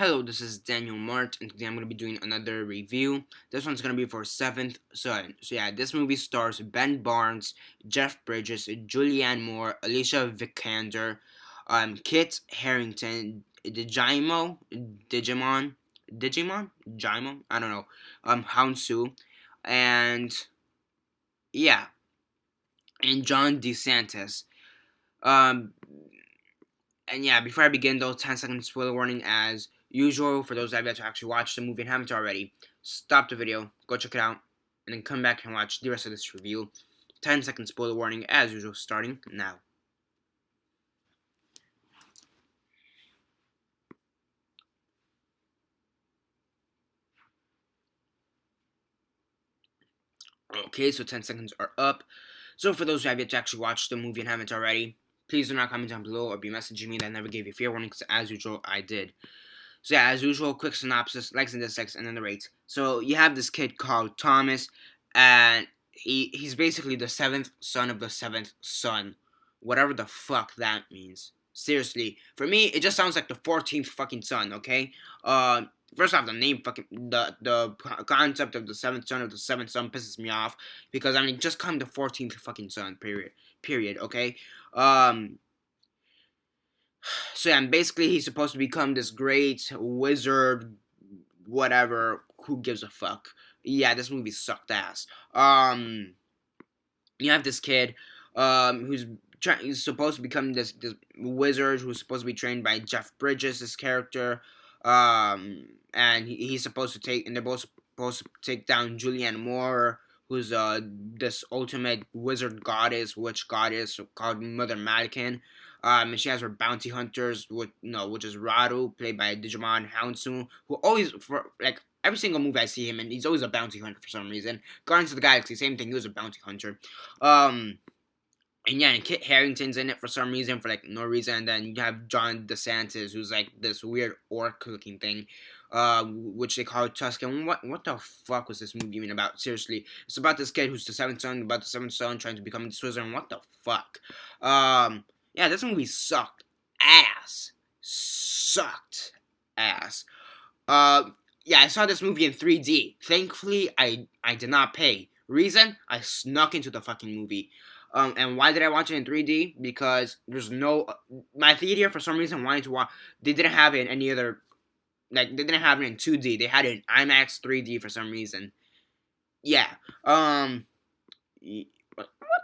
Hello, this is Daniel Mart, and today I'm going to be doing another review. This one's going to be for Seventh Son. So yeah, this movie stars Ben Barnes, Jeff Bridges, Julianne Moore, Alicia Vikander, Kit Harington, Digimon, I don't know, Hounsu, and yeah, and John DeSantis. Um, And yeah, before I begin though, 10-second spoiler warning as usual for those that have yet to actually watch the movie and haven't already. Stop the video, go check it out, and then come back and watch the rest of this review. 10-second spoiler warning as usual, starting now. Okay, so 10 seconds are up. So for those who have yet to actually watch the movie and haven't already, please do not comment down below or be messaging me that I never gave you fair warning, because as usual, I did. So yeah, as usual, quick synopsis, likes and dislikes, and then the rates. So you have this kid called Thomas, and he's basically the seventh son of the seventh son, whatever the fuck that means. Seriously, for me, it just sounds like the 14th fucking son. Okay, first off, the name fucking the concept of the seventh son of the seventh son pisses me off because I mean, just call him the 14th fucking son. Period. Okay. Um, so yeah, and basically he's supposed to become this great wizard, whatever. Who gives a fuck? Yeah, this movie sucked ass. You have this kid, he's supposed to become this wizard who's supposed to be trained by Jeff Bridges, this character, and he's supposed to take, and they're both supposed to take down Julianne Moore, who's this ultimate wizard goddess, witch goddess called Mother Malikan. And she has her bounty hunters, which is Raru, played by Digimon Hounsu, who always, for like every single movie I see him in, he's always a bounty hunter for some reason. Guardians of the Galaxy, same thing, he was a bounty hunter. And yeah, and Kit Harington's in it for some reason, for like no reason. And then you have John DeSantis, who's like this weird orc-looking thing, which they call Tuscan. What the fuck was this movie even about? Seriously, it's about this kid who's the seventh son, trying to become the wizard. And what the fuck? Yeah, this movie sucked ass. Sucked ass. Yeah, I saw this movie in 3D. Thankfully, I did not pay. Reason? I snuck into the fucking movie. And why did I watch it in 3D? Because there's no my theater for some reason wanted to watch. They didn't have it in any other, like they didn't have it in 2D. They had it in IMAX 3D for some reason. Yeah.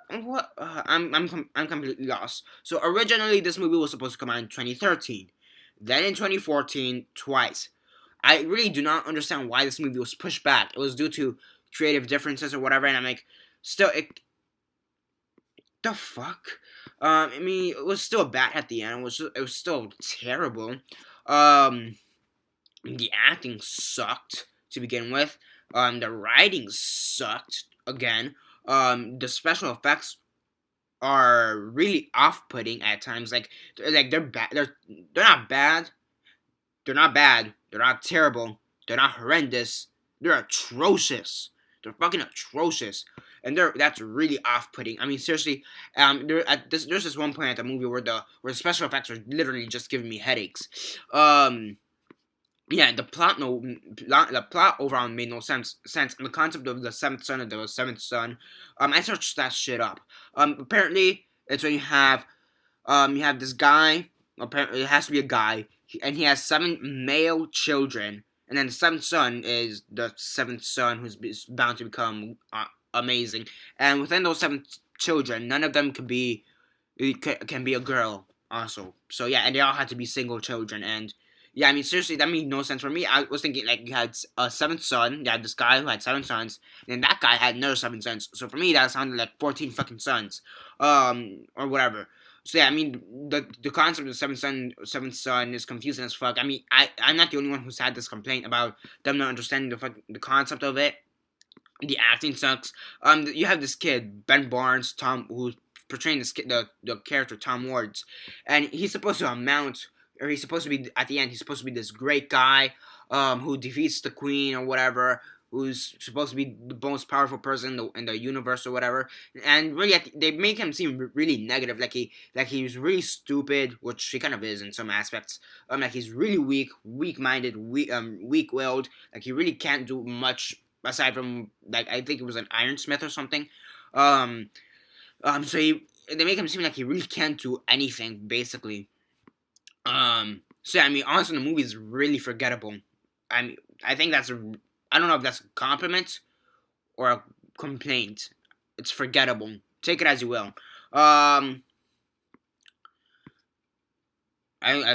What? I'm completely lost. So originally this movie was supposed to come out in 2013, then in 2014 twice. I really do not understand why this movie was pushed back. It was due to creative differences or whatever, and I'm like, still, the fuck? I mean, it was still bad at the end. It was still terrible. The acting sucked to begin with. The writing sucked again. The special effects are really off-putting at times. They're bad. They're not bad. They're not bad. They're not terrible. They're not horrendous. They're atrocious. They're fucking atrocious, and that's really off-putting. I mean, seriously, there's this one point at the movie where the special effects are literally just giving me headaches. Yeah, the plot overall made no sense. And the concept of the seventh son of the seventh son, I searched that shit up. Apparently, it's when you have this guy. Apparently, it has to be a guy, and he has 7 male children. And then the seventh son is the seventh son who's bound to become amazing. And within those 7 children, none of them can be a girl. Also, so yeah, and they all had to be single children. And yeah, I mean seriously, that made no sense for me. I was thinking like you had a seventh son. You had this guy who had 7 sons, and then that guy had another 7 sons. So for me, that sounded like 14 fucking sons, or whatever. So yeah, I mean the concept of the seventh son is confusing as fuck. I mean I'm not the only one who's had this complaint about them not understanding the concept of it. The acting sucks. You have this kid Ben Barnes, who's portraying this kid, the character Tom Ward, and he's supposed to he's supposed to be at the end. He's supposed to be this great guy, who defeats the queen or whatever. who's supposed to be the most powerful person in the universe or whatever, and really they make him seem really negative, like he's really stupid, which he kind of is in some aspects. Like he's really weak-minded, weak-willed. Like he really can't do much aside from like I think it was an ironsmith or something. Um, so they make him seem like he really can't do anything basically. So I mean, honestly, the movie is really forgettable. I mean, I think I don't know if that's a compliment or a complaint. It's forgettable. Take it as you will. I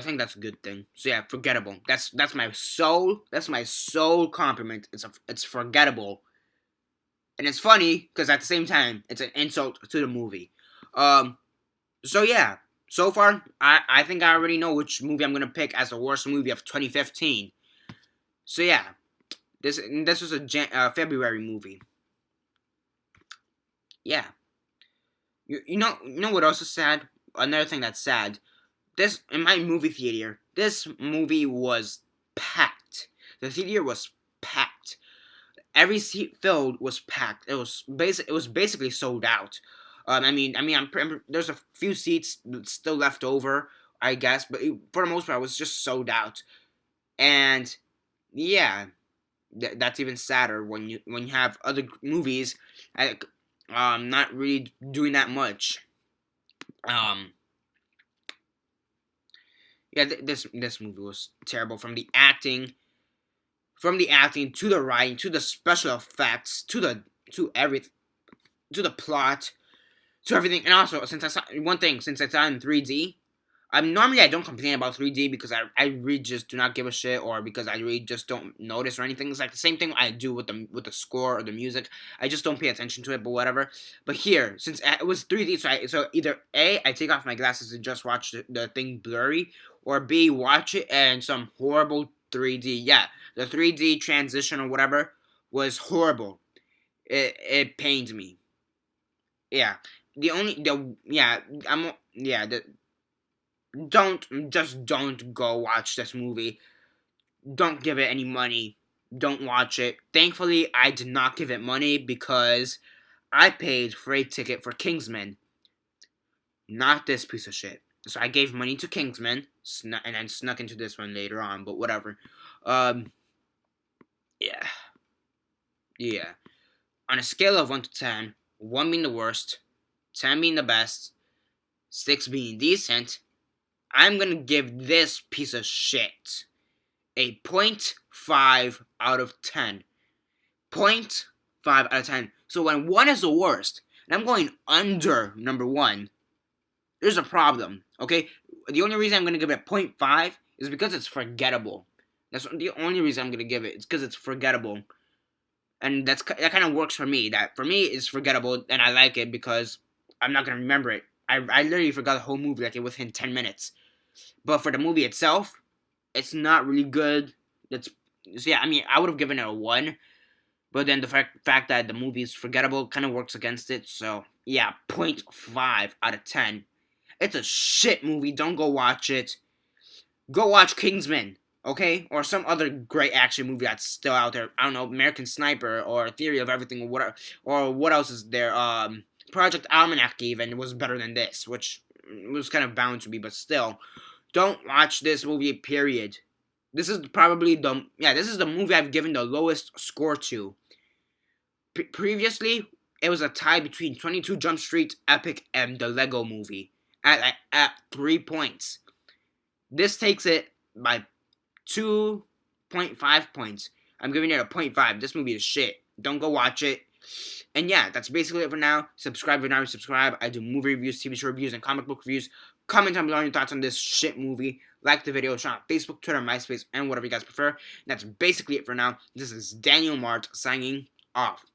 think that's a good thing. So yeah, forgettable. That's my sole compliment. It's forgettable, and it's funny because at the same time it's an insult to the movie. Um, so yeah, so far I think I already know which movie I'm gonna pick as the worst movie of 2015. So yeah, this was a February movie. Yeah, you know what else is sad? Another thing that's sad. This in my movie theater. This movie was packed. The theater was packed. Every seat filled was packed. It was basically sold out. There's a few seats still left over, I guess, but for the most part, it was just sold out. And yeah, that's even sadder when you have other movies, like, not really doing that much. Um, yeah, this movie was terrible from the acting to the writing to the special effects to everything to the plot to everything. And also, since I saw it in 3D, I don't complain about 3D because I really just do not give a shit, or because I really just don't notice or anything. It's like the same thing I do with the score or the music. I just don't pay attention to it, but whatever. But here, since it was 3D, so either A, I take off my glasses and just watch the thing blurry, or B, watch it and some horrible 3D. Yeah, the 3D transition or whatever was horrible. It pained me. Yeah, the only the yeah I'm yeah the don't go watch this movie. Don't give it any money. Don't watch it. Thankfully, I did not give it money because I paid for a ticket for Kingsman, not this piece of shit. So I gave money to Kingsman, and then snuck into this one later on. But whatever. Um, yeah, yeah. On a scale of 1 to 10, 1 being the worst, 10 being the best, 6 being decent, I'm gonna give this piece of shit a 0.5 out of 10. 0.5 out of 10. So when 1 is the worst, and I'm going under number 1, there's a problem, okay? The only reason I'm gonna give it a 0.5 is because it's forgettable. That's the only reason I'm gonna give it. It's because it's forgettable. And that kind of works for me. That for me is forgettable, and I like it because I'm not gonna remember it. I literally forgot the whole movie like within 10 minutes. But for the movie itself, it's not really good. So yeah, I mean, I would have given it a 1, but then the fact that the movie is forgettable kind of works against it. So yeah, 0.5 out of 10. It's a shit movie. Don't go watch it. Go watch Kingsman, okay? Or some other great action movie that's still out there. I don't know, American Sniper or Theory of Everything or whatever. Or what else is there? Project Almanac even was better than this, which was kind of bound to be, but still. Don't watch this movie, period. This is the movie I've given the lowest score to. Previously, it was a tie between 22 Jump Street, Epic, and the Lego Movie at 3 points. This takes it by 2.5 points. I'm giving it a 0.5. This movie is shit. Don't go watch it. And yeah, that's basically it for now. Subscribe if you're not subscribed. I do movie reviews, TV show reviews, and comic book reviews. Comment down below your thoughts on this shit movie. Like the video, share on Facebook, Twitter, MySpace, and whatever you guys prefer. And that's basically it for now. This is Daniel Mart signing off.